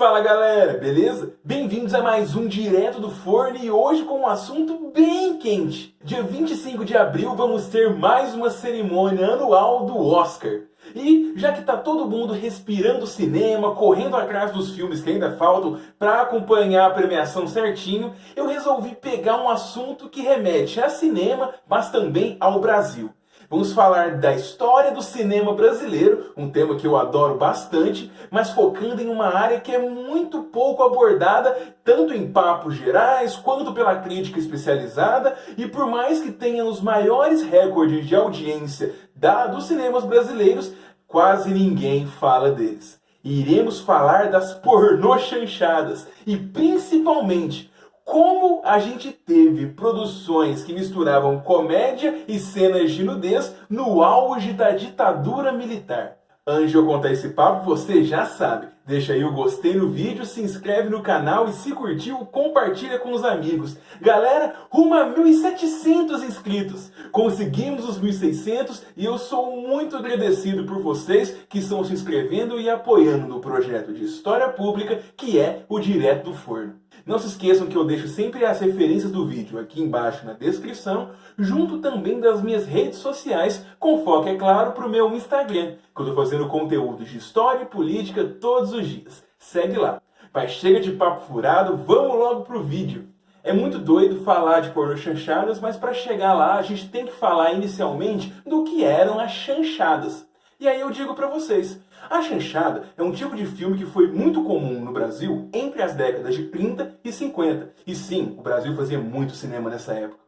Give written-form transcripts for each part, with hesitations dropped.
Fala galera, beleza? Bem-vindos a mais um Direto do Forno e hoje com um assunto bem quente. Dia 25 de abril vamos ter mais uma cerimônia anual do Oscar. E já que tá todo mundo respirando cinema, correndo atrás dos filmes que ainda faltam para acompanhar a premiação certinho, eu resolvi pegar um assunto que remete a cinema, mas também ao Brasil. Vamos falar da história do cinema brasileiro, um tema que eu adoro bastante, mas focando em uma área que é muito pouco abordada, tanto em papos gerais, quanto pela crítica especializada, e por mais que tenha os maiores recordes de audiência dos cinemas brasileiros, quase ninguém fala deles. Iremos falar das pornochanchadas, e principalmente como a gente teve produções que misturavam comédia e cenas de nudez no auge da ditadura militar. Antes de eu contar esse papo, você já sabe. Deixa aí o gostei no vídeo, se inscreve no canal e se curtiu, compartilha com os amigos. Galera, rumo a 1.700 inscritos. Conseguimos os 1.600 e eu sou muito agradecido por vocês que estão se inscrevendo e apoiando no projeto de história pública que é o Direto do Forno. Não se esqueçam que eu deixo sempre as referências do vídeo aqui embaixo na descrição, junto também das minhas redes sociais, com foco, é claro, para o meu Instagram, que eu estou fazendo conteúdo de história e política todos os dias. Segue lá. Mas chega de papo furado, vamos logo pro vídeo. É muito doido falar de pornochanchadas, mas para chegar lá a gente tem que falar inicialmente do que eram as chanchadas. E aí eu digo para vocês, a chanchada é um tipo de filme que foi muito comum no Brasil entre as décadas de 30 e 50. E sim, o Brasil fazia muito cinema nessa época.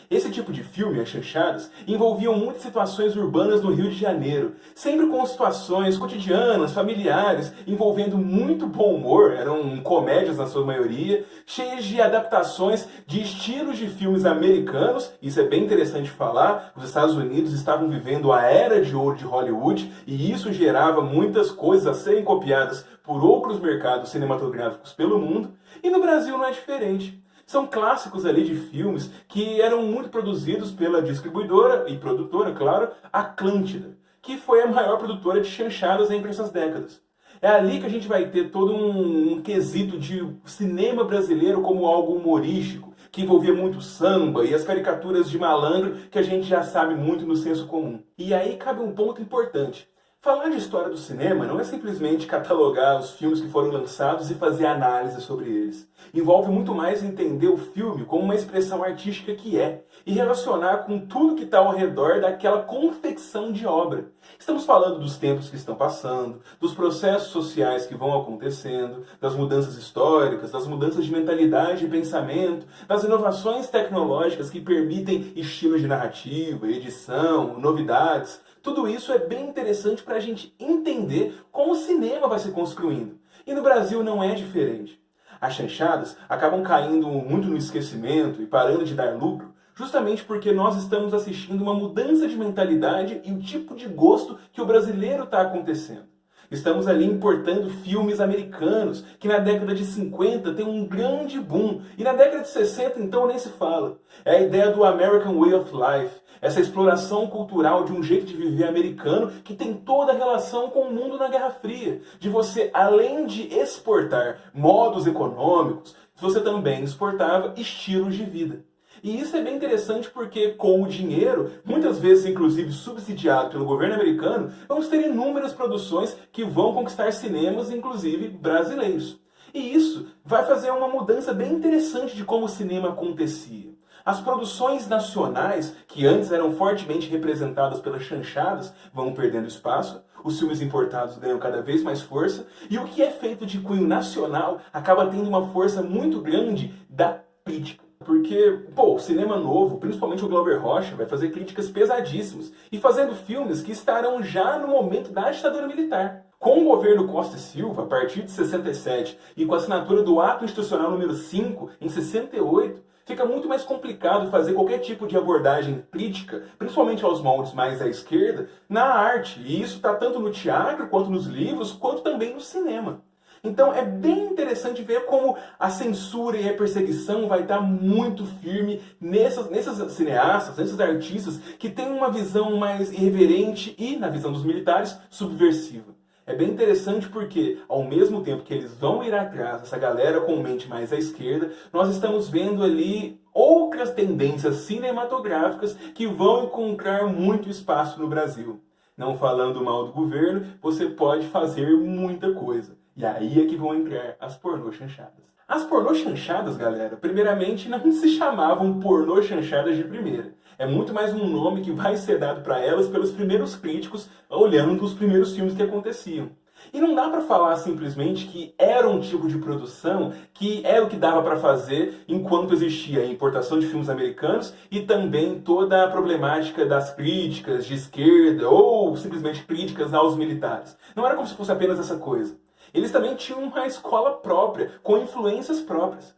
Esse tipo de filme, as chanchadas, envolviam muitas situações urbanas no Rio de Janeiro, sempre com situações cotidianas, familiares, envolvendo muito bom humor, eram comédias na sua maioria, cheias de adaptações de estilos de filmes americanos, isso é bem interessante falar, os Estados Unidos estavam vivendo a era de ouro de Hollywood e isso gerava muitas coisas a serem copiadas por outros mercados cinematográficos pelo mundo, e no Brasil não é diferente. São clássicos ali de filmes que eram muito produzidos pela distribuidora e produtora, claro, Atlântida, que foi a maior produtora de chanchadas entre essas décadas. É ali que a gente vai ter todo um quesito de cinema brasileiro como algo humorístico, que envolvia muito samba e as caricaturas de malandro que a gente já sabe muito no senso comum. E aí cabe um ponto importante. Falar de história do cinema não é simplesmente catalogar os filmes que foram lançados e fazer análise sobre eles. Envolve muito mais entender o filme como uma expressão artística que é, e relacionar com tudo que está ao redor daquela confecção de obra. Estamos falando dos tempos que estão passando, dos processos sociais que vão acontecendo, das mudanças históricas, das mudanças de mentalidade e pensamento, das inovações tecnológicas que permitem estilos de narrativa, edição, novidades. Tudo isso é bem interessante para a gente entender como o cinema vai se construindo. E no Brasil não é diferente. As chanchadas acabam caindo muito no esquecimento e parando de dar lucro, justamente porque nós estamos assistindo uma mudança de mentalidade e o tipo de gosto que o brasileiro está acontecendo. Estamos ali importando filmes americanos, que na década de 50 tem um grande boom, e na década de 60 então nem se fala. É a ideia do American Way of Life, essa exploração cultural de um jeito de viver americano que tem toda a relação com o mundo na Guerra Fria. De você, além de exportar modos econômicos, você também exportava estilos de vida. E isso é bem interessante porque, com o dinheiro, muitas vezes inclusive subsidiado pelo governo americano, vamos ter inúmeras produções que vão conquistar cinemas, inclusive brasileiros. E isso vai fazer uma mudança bem interessante de como o cinema acontecia. As produções nacionais, que antes eram fortemente representadas pelas chanchadas, vão perdendo espaço, os filmes importados ganham cada vez mais força, e o que é feito de cunho nacional acaba tendo uma força muito grande da crítica. Porque, o cinema novo, principalmente o Glauber Rocha, vai fazer críticas pesadíssimas e fazendo filmes que estarão já no momento da ditadura militar. Com o governo Costa e Silva, a partir de 67, e com a assinatura do Ato Institucional número 5, em 68, fica muito mais complicado fazer qualquer tipo de abordagem crítica, principalmente aos moldes mais à esquerda, na arte. E isso está tanto no teatro, quanto nos livros, quanto também no cinema. Então é bem interessante ver como a censura e a perseguição vai estar muito firme nesses cineastas, nesses artistas que têm uma visão mais irreverente e, na visão dos militares, subversiva. É bem interessante porque, ao mesmo tempo que eles vão ir atrás dessa galera com mente mais à esquerda, nós estamos vendo ali outras tendências cinematográficas que vão encontrar muito espaço no Brasil. Não falando mal do governo, você pode fazer muita coisa. E aí é que vão entrar as pornô chanchadas. As pornô chanchadas, galera, primeiramente não se chamavam pornô chanchadas de primeira. É muito mais um nome que vai ser dado para elas pelos primeiros críticos olhando os primeiros filmes que aconteciam. E não dá para falar simplesmente que era um tipo de produção que era o que dava para fazer enquanto existia a importação de filmes americanos e também toda a problemática das críticas de esquerda ou simplesmente críticas aos militares. Não era como se fosse apenas essa coisa. Eles também tinham uma escola própria, com influências próprias.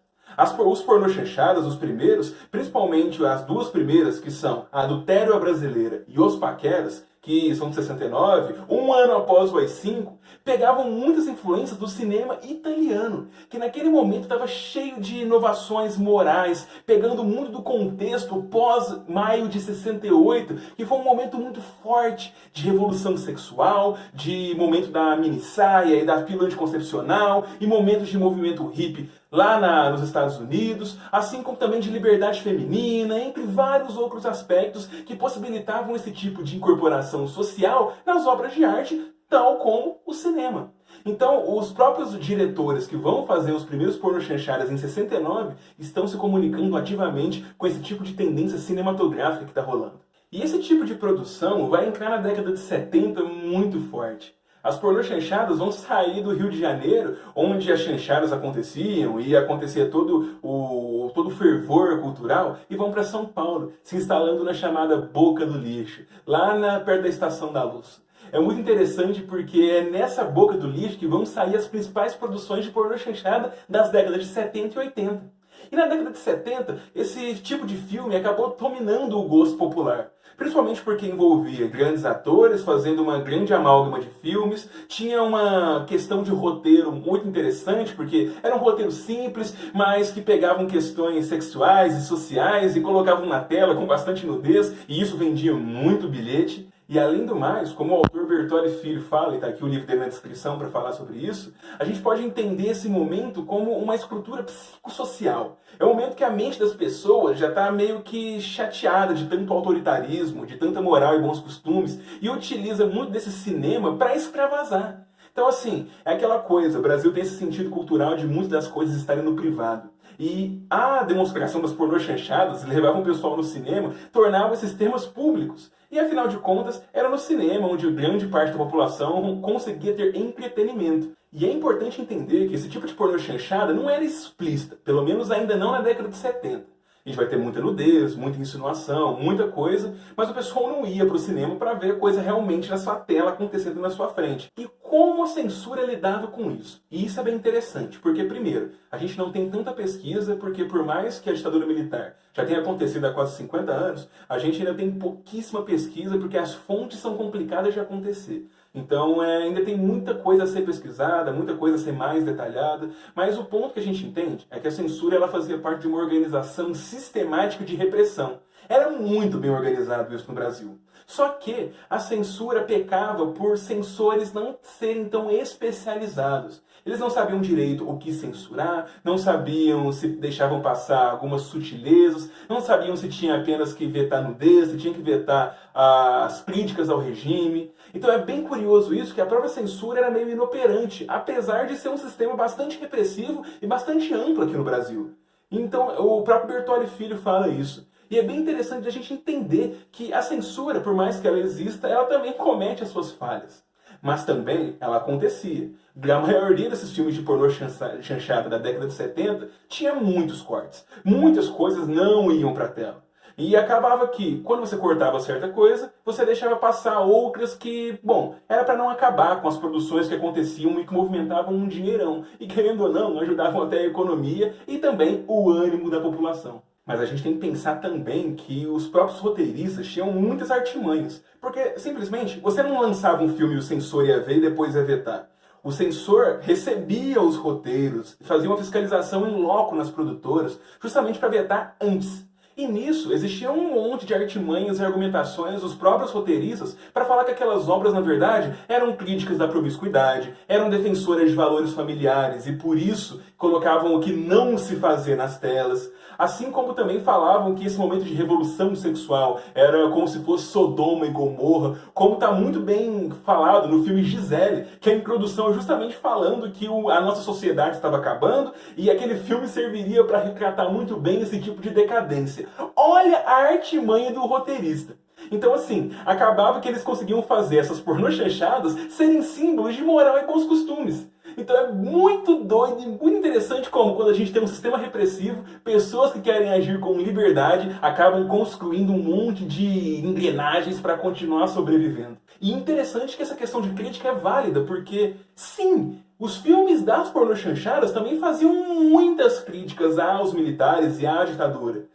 Os pornô chanchadas, os primeiros, principalmente as duas primeiras, que são a Adultério à Brasileira e Os Paqueras, que são de 69, um ano após o AI-5, pegavam muitas influências do cinema italiano, que naquele momento estava cheio de inovações morais, pegando muito do contexto pós-maio de 68, que foi um momento muito forte de revolução sexual, de momento da minissaia e da pílula anticoncepcional, e momentos de movimento hippie lá nos Estados Unidos, assim como também de liberdade feminina, entre vários outros aspectos que possibilitavam esse tipo de incorporação social nas obras de arte, tal como o cinema. Então, os próprios diretores que vão fazer os primeiros pornô chanchadas em 69 estão se comunicando ativamente com esse tipo de tendência cinematográfica que está rolando. E esse tipo de produção vai entrar na década de 70 muito forte. As pornô chanchadas vão sair do Rio de Janeiro, onde as chanchadas aconteciam e acontecia todo o fervor cultural, e vão para São Paulo, se instalando na chamada Boca do Lixo, lá perto da Estação da Luz. É muito interessante porque é nessa Boca do Lixo que vão sair as principais produções de pornô chanchada das décadas de 70 e 80. E na década de 70, esse tipo de filme acabou dominando o gosto popular. Principalmente porque envolvia grandes atores fazendo uma grande amálgama de filmes, tinha uma questão de roteiro muito interessante, porque era um roteiro simples, mas que pegavam questões sexuais e sociais e colocavam na tela com bastante nudez, e isso vendia muito bilhete. E além do mais, como o autor Bertoli Filho fala, e está aqui o livro dele na descrição para falar sobre isso, a gente pode entender esse momento como uma estrutura psicossocial. É um momento que a mente das pessoas já está meio que chateada de tanto autoritarismo, de tanta moral e bons costumes, e utiliza muito desse cinema para extravasar. Então, assim, é aquela coisa, o Brasil tem esse sentido cultural de muitas das coisas estarem no privado. E a demonstração das pornô chanchadas levavam o pessoal no cinema, tornava esses temas públicos. E afinal de contas, era no cinema onde grande parte da população conseguia ter entretenimento. E é importante entender que esse tipo de pornô chanchada não era explícita, pelo menos ainda não na década de 70. A gente vai ter muita nudez, muita insinuação, muita coisa, mas o pessoal não ia para o cinema para ver a coisa realmente na sua tela acontecendo na sua frente. E como a censura lidava com isso? E isso é bem interessante, porque primeiro, a gente não tem tanta pesquisa, porque por mais que a ditadura militar já tenha acontecido há quase 50 anos, a gente ainda tem pouquíssima pesquisa, porque as fontes são complicadas de acontecer. Então ainda tem muita coisa a ser pesquisada, muita coisa a ser mais detalhada, mas o ponto que a gente entende é que a censura ela fazia parte de uma organização sistemática de repressão. Era muito bem organizado isso no Brasil. Só que a censura pecava por censores não serem tão especializados. Eles não sabiam direito o que censurar, não sabiam se deixavam passar algumas sutilezas, não sabiam se tinha apenas que vetar nudez, se tinha que vetar as críticas ao regime. Então é bem curioso isso, que a própria censura era meio inoperante, apesar de ser um sistema bastante repressivo e bastante amplo aqui no Brasil. Então o próprio Bertoli Filho fala isso. E é bem interessante a gente entender que a censura, por mais que ela exista, ela também comete as suas falhas. Mas também ela acontecia. A maioria desses filmes de pornô chanchada da década de 70 tinha muitos cortes. Muitas coisas não iam para a tela. E acabava que, quando você cortava certa coisa, você deixava passar outras que, bom, era para não acabar com as produções que aconteciam e que movimentavam um dinheirão. E, querendo ou não, ajudavam até a economia e também o ânimo da população. Mas a gente tem que pensar também que os próprios roteiristas tinham muitas artimanhas. Porque, simplesmente, você não lançava um filme e o censor ia ver e depois ia vetar. O censor recebia os roteiros e fazia uma fiscalização em loco nas produtoras, justamente para vetar antes. E nisso existia um monte de artimanhas e argumentações dos próprios roteiristas para falar que aquelas obras, na verdade, eram críticas da promiscuidade, eram defensoras de valores familiares e por isso colocavam o que não se fazer nas telas. Assim como também falavam que esse momento de revolução sexual era como se fosse Sodoma e Gomorra, como está muito bem falado no filme Gisele, que a introdução é justamente falando que a nossa sociedade estava acabando e aquele filme serviria para retratar muito bem esse tipo de decadência. Olha a artimanha do roteirista. Então, assim, acabava que eles conseguiam fazer essas pornochanchadas serem símbolos de moral e bons costumes. Então é muito doido e muito interessante como, quando a gente tem um sistema repressivo, pessoas que querem agir com liberdade acabam construindo um monte de engrenagens para continuar sobrevivendo. E interessante que essa questão de crítica é válida, porque, sim, os filmes das pornochanchadas também faziam muitas críticas aos militares e à ditadura.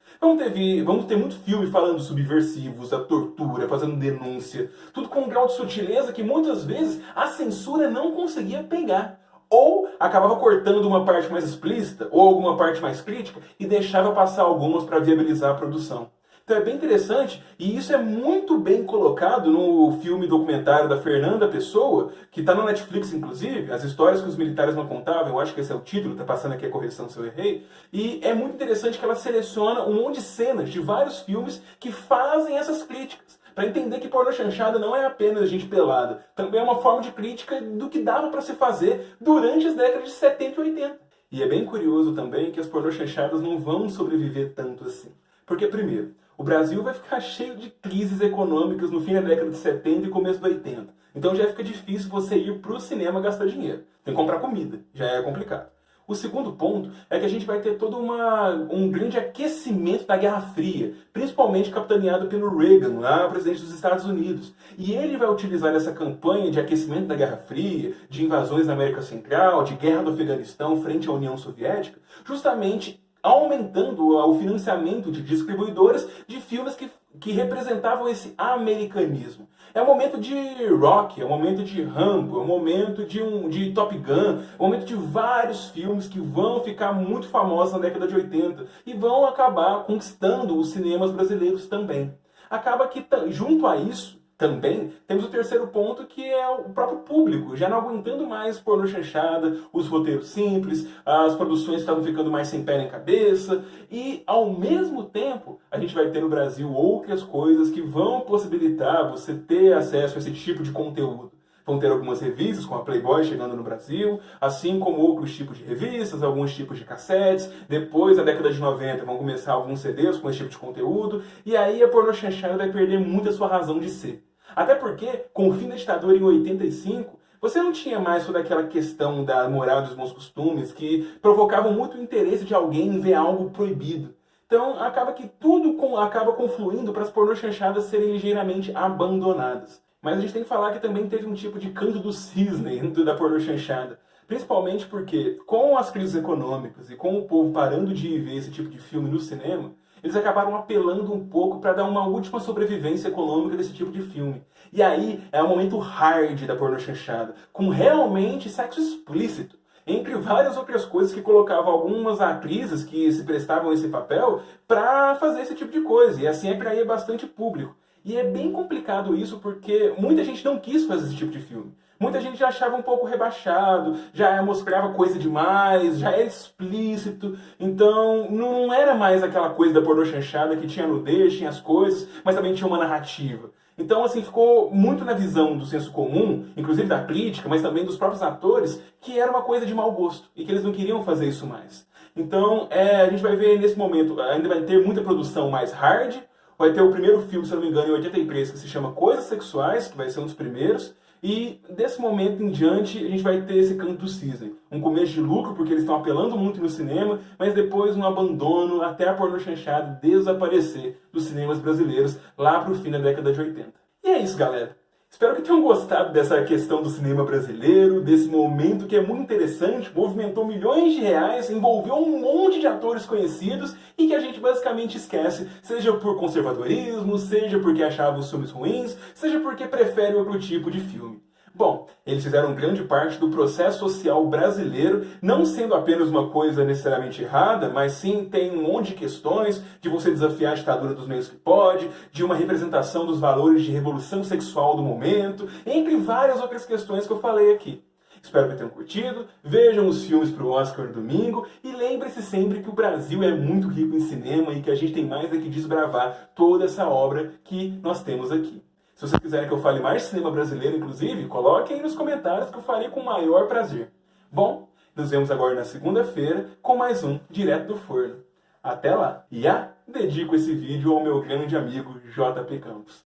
Vamos ter muito filme falando dos subversivos, da tortura, fazendo denúncia, tudo com um grau de sutileza que muitas vezes a censura não conseguia pegar. Ou acabava cortando uma parte mais explícita, ou alguma parte mais crítica, e deixava passar algumas para viabilizar a produção. Então é bem interessante, e isso é muito bem colocado no filme documentário da Fernanda Pessoa, que está na Netflix, inclusive, As Histórias que os Militares Não Contavam, eu acho que esse é o título, está passando aqui a correção se eu errei, e é muito interessante que ela seleciona um monte de cenas de vários filmes que fazem essas críticas, para entender que pornochanchada não é apenas gente pelada, também é uma forma de crítica do que dava para se fazer durante as décadas de 70 e 80. E é bem curioso também que as pornochanchadas não vão sobreviver tanto assim. Porque, primeiro, o Brasil vai ficar cheio de crises econômicas no fim da década de 70 e começo da 80. Então já fica difícil você ir para o cinema gastar dinheiro. Tem que comprar comida, já é complicado. O segundo ponto é que a gente vai ter todo um grande aquecimento da Guerra Fria, principalmente capitaneado pelo Reagan, lá, presidente dos Estados Unidos. E ele vai utilizar essa campanha de aquecimento da Guerra Fria, de invasões na América Central, de guerra do Afeganistão frente à União Soviética, justamente aumentando o financiamento de distribuidoras de filmes que representavam esse americanismo. É um momento de Rocky, é um momento de Rambo, é um momento de Top Gun, é um momento de vários filmes que vão ficar muito famosos na década de 80 e vão acabar conquistando os cinemas brasileiros também. Acaba que, junto a isso, também temos o terceiro ponto, que é o próprio público, já não aguentando mais pornochanchada, os roteiros simples, as produções estavam ficando mais sem pé nem cabeça, e ao mesmo tempo a gente vai ter no Brasil outras coisas que vão possibilitar você ter acesso a esse tipo de conteúdo. Vão ter algumas revistas, como a Playboy chegando no Brasil, assim como outros tipos de revistas, alguns tipos de cassetes. Depois, na década de 90, vão começar alguns CDs com esse tipo de conteúdo, e aí a pornochanchada vai perder muito a sua razão de ser. Até porque, com o fim da ditadura em 85, você não tinha mais toda aquela questão da moral dos bons costumes que provocavam muito o interesse de alguém em ver algo proibido. Então, acaba que tudo acaba confluindo para as pornochanchadas serem ligeiramente abandonadas. Mas a gente tem que falar que também teve um tipo de canto do cisne dentro da pornochanchada. Principalmente porque, com as crises econômicas e com o povo parando de ver esse tipo de filme no cinema, eles acabaram apelando um pouco para dar uma última sobrevivência econômica desse tipo de filme. E aí é o momento hard da pornochanchada, com realmente sexo explícito. Entre várias outras coisas que colocavam algumas atrizes que se prestavam a esse papel para fazer esse tipo de coisa. E assim atraía bastante público. E é bem complicado isso porque muita gente não quis fazer esse tipo de filme. Muita gente já achava um pouco rebaixado, já mostrava coisa demais, já era explícito. Então não era mais aquela coisa da pornochanchada que tinha nudez, tinha as coisas, mas também tinha uma narrativa. Então, assim, ficou muito na visão do senso comum, inclusive da crítica, mas também dos próprios atores, que era uma coisa de mau gosto e que eles não queriam fazer isso mais. Então, a gente vai ver nesse momento, ainda vai ter muita produção mais hard. Vai ter o primeiro filme, se não me engano, em 83, que se chama Coisas Sexuais, que vai ser um dos primeiros. E desse momento em diante, a gente vai ter esse canto do cisne. Um começo de lucro, porque eles estão apelando muito no cinema, mas depois um abandono até a pornochanchada desaparecer dos cinemas brasileiros lá pro fim da década de 80. E é isso, galera. Espero que tenham gostado dessa questão do cinema brasileiro, desse momento que é muito interessante, movimentou milhões de reais, envolveu um monte de atores conhecidos e que a gente basicamente esquece, seja por conservadorismo, seja porque achava os filmes ruins, seja porque prefere outro tipo de filme. Bom, eles fizeram grande parte do processo social brasileiro, não sendo apenas uma coisa necessariamente errada, mas sim tem um monte de questões de você desafiar a ditadura dos meios que pode, de uma representação dos valores de revolução sexual do momento, entre várias outras questões que eu falei aqui. Espero que tenham curtido, vejam os filmes para o Oscar no domingo e lembre-se sempre que o Brasil é muito rico em cinema e que a gente tem mais é que desbravar toda essa obra que nós temos aqui. Se vocês quiserem que eu fale mais de cinema brasileiro, inclusive, coloquem aí nos comentários que eu farei com o maior prazer. Bom, nos vemos agora na segunda-feira com mais um Direto do Forno. Até lá! E dedico esse vídeo ao meu grande amigo JP Campos.